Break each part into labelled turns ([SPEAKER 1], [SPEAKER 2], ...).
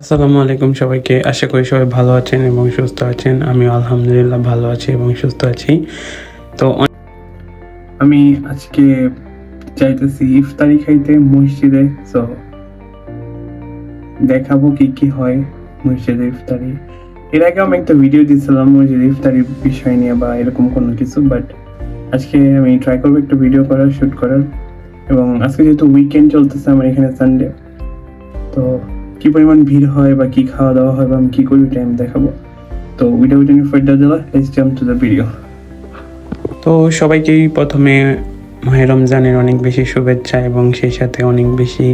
[SPEAKER 1] আসসালামু আলাইকুম সবাইকে। আশা করি সবাই ভালো আছেন এবং সুস্থ আছেন। আমি আলহামদুলিল্লাহ ভালো আছি এবং সুস্থ আছি। তো আমি আজকে যাইতেছি ইফতারি খাইতে মসজিদে। সো দেখাবো কি কি হয় মসজিদে ইফতারি। এর আগে আমি একটা ভিডিও দিয়েছিলাম মসজিদে ইফতারির বিষয় নিয়ে বা এরকম কোনো কিছু, বাট আজকে আমি ট্রাই করবো একটা ভিডিও করার, শুট করার। এবং আজকে যেহেতু উইকেন্ড চলতেছে আমার এখানে, সানডে, তো কি পরিমাণ ভিড় হয় বা কি খাওয়া দাওয়া হয় বা আমি কি করি টাইম দেখাবো। তো without any further delay let's jump to the video. তো সবাইকেই প্রথমে মাহে রমজানের অনেক বেশি শুভেচ্ছা এবং সেই সাথে অনেক বেশি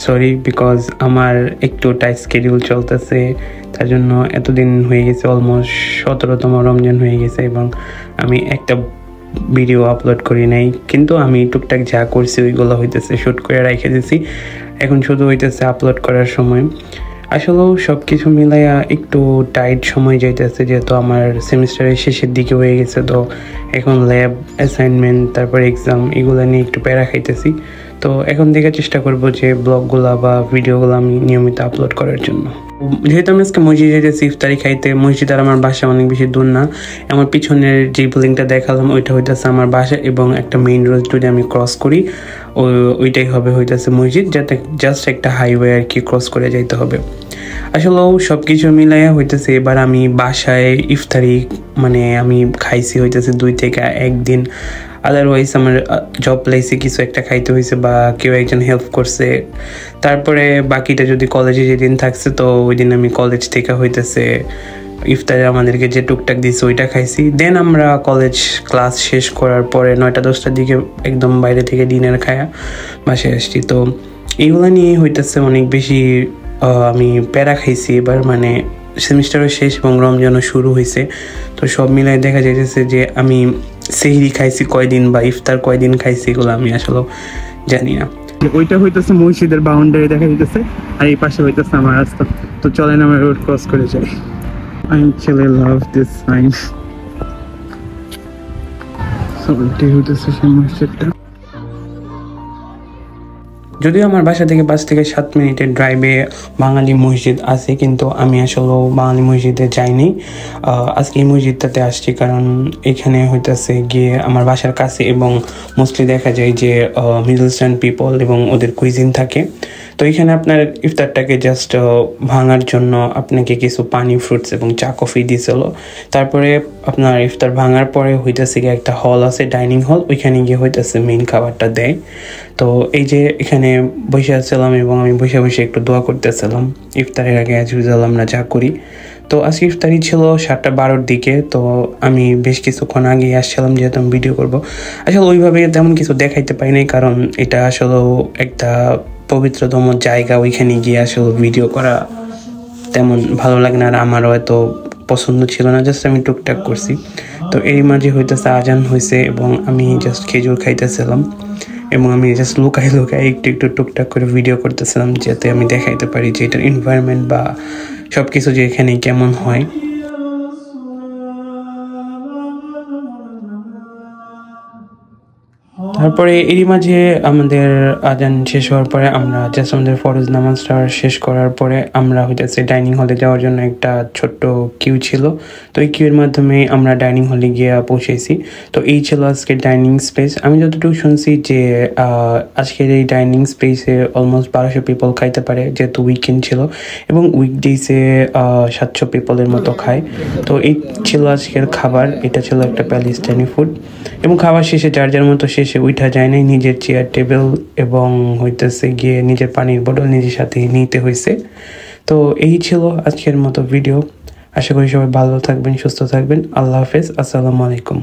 [SPEAKER 1] সরি, বিকজ আমার একটু টাইট স্কেডিউল চলতেছে। তার জন্য এতদিন হয়ে গেছে, অলমোস্ট 17তম রমজান হয়ে গেছে এবং আমি একটা ভিডিও আপলোড করি নাই। কিন্তু আমি টুকটাক যা করছি ওইগুলো হইতেছে শ্যুট করে রেখে দিয়েছি, এখন শুধু হইতেছে আপলোড করার সময়। আসলেও সব কিছু মিলাইয়া একটু টাইট সময় যাইতেছে, যেহেতু আমার সেমিস্টারের শেষের দিকে হয়ে গেছে। তো এখন ল্যাব, অ্যাসাইনমেন্ট, তারপর এক্সাম, এগুলো নিয়ে একটু প্যারা খাইতেছি। তো এখন থেকে চেষ্টা করব যে ব্লগগুলো বা ভিডিওগুলো আমি নিয়মিত আপলোড করার জন্য। যেহেতু আমি আজকে মসজিদে যেতেছি ইফতারি খাইতে, মসজিদ আর আমার বাসা অনেক বেশি দূর না। আমার পিছনের যে বিল্ডিংটা দেখালাম ওইটা হইতেছে আমার বাসা, এবং একটা মেইন রোড যদি আমি ক্রস করি ওইটাই হবে হইতেছে মসজিদ, যাতে জাস্ট একটা হাইওয়ে আর কি ক্রস করে যাইতে হবে। আসলেও সব কিছু মিলাইয়া হইতেছে এবার আমি বাসায় ইফতারি মানে আমি খাইছি হইতেছে 2 থেকে 1 দিন। আদারওয়াইজ আমার জব প্লেসে কিছু একটা খাইতে হয়েছে বা কেউ একজন হেল্প করছে। তারপরে বাকিটা যদি কলেজে যেদিন থাকছে তো ওই দিন আমি কলেজ থেকে হইতেছে ইফতারে আমাদেরকে যে টুকটাক দিয়েছে ওইটা খাইছি। দেন আমরা কলেজ ক্লাস শেষ করার পরে 9টা-10টার দিকে একদম বাইরে থেকে ডিনার খায়া বাসায় আসছি। তো এইগুলো নিয়ে হইতেছে অনেক বেশি আমি প্যারা খাইছি এবার, মানে সেমিস্টারও শেষ এবং রমজানও শুরু হয়েছে। তো সব মিলাই দেখা যাইতেছে যে আমি সেহরি খাইছি কয়দিন বা ইফতার কয়দিন খাইছি এগুলো আমি আসলে জানি না। ওইটা হইতেছে মসজিদের বাউন্ডারি দেখা যাইতেছে, আর এই পাশে হইতেছে আমার রাস্তা। তো চলেন আমরা রোড ক্রস করে যাই। I actually love this sign. So এটাই হইতেছে সেই মসজিদটা। যদিও আমার বাসা থেকে 5 থেকে 7 মিনিটের ড্রাইভে বাঙালি মসজিদ আছে, কিন্তু আমি আসলেও বাঙালি মসজিদে যাইনি। আজকে এই মসজিদটাতে আসছি কারণ এখানে হইতেছে গিয়ে আমার বাসার কাছে, এবং মোস্টলি দেখা যায় যে মিডল ইস্টার্ন পিপল এবং ওদের কুইজিন থাকে। তো এখানে আপনার ইফতারটাকে জাস্ট ভাঙার জন্য আপনাকে কিছু পানি, ফ্রুটস এবং চা কফি দিয়েছিল। তারপরে আপনার ইফতার ভাঙার পরে হইতেছে গিয়ে একটা হল আছে, ডাইনিং হল, ওইখানে গিয়ে হইতেছে মেইন খাবারটা দেয়। তো এই যে এখানে বসে আসছিলাম এবং আমি বসে বসে একটু দোয়া করতেছিলাম ইফতারের আগে, অ্যাজ ইউজুয়াল আমরা যা করি। তো আজকে ইফতারি ছিল 7টা-12টার দিকে। তো আমি বেশ কিছুক্ষণ আগে আসছিলাম যেহেতু আমি ভিডিও করব। আসলে ওইভাবে তেমন কিছু দেখাইতে পারি নাই, কারণ এটা আসলেও একটা পবিত্রতম জায়গা, ওইখানে গিয়ে আসলে ভিডিও করা তেমন ভালো লাগে না, আর আমারও এত পছন্দ ছিল না, জাস্ট আমি টুকটাক করছি। তো এর মাঝে হইতেছে আজান হয়েছে এবং আমি জাস্ট খেজুর খাইতেছিলাম এবং আমি জাস্ট লুকাই একটু একটু টুকটাক করে ভিডিও করতেছিলাম, যাতে আমি দেখাইতে পারি যে এটার এনভায়রনমেন্ট বা সব কিছু যে এখানে কেমন হয়। তারপরে এরই মাঝে আমাদের আজান শেষ হওয়ার পরে আমরা জাস্ট আমাদের ফরজ নামাজটা শেষ করার পরে আমরা হইতেছে ডাইনিং হলে যাওয়ার জন্য একটা ছোট্ট কিউ ছিল। তো এই কিউর মাধ্যমে আমরা ডাইনিং হলে গিয়ে পৌঁছেছি। তো এই ছিল আজকের ডাইনিং স্পেস। আমি যতটুকু শুনছি যে আজকের এই ডাইনিং স্পেসে অলমোস্ট 1200 পিপল খাইতে পারে, যেহেতু উইকেন্ড ছিল, এবং উইকডেজে 700 পিপলের মতো খায়। তো এই ছিল আজকের খাবার। এটা ছিল একটা প্যালেস্টাইনি ফুড, এবং খাবার শেষে যার যার মতো শেষে উঠা যায় নাই, নিজের চেয়ার টেবিল এবং হইতেছে গিয়ে নিজের পানির বোতল নিজের সাথে নিতে হয়েছে। তো এই ছিল আজকের মতো ভিডিও। আশা করি সবাই ভালো থাকবেন, সুস্থ থাকবেন। আল্লাহ হাফেজ, আসসালামু আলাইকুম।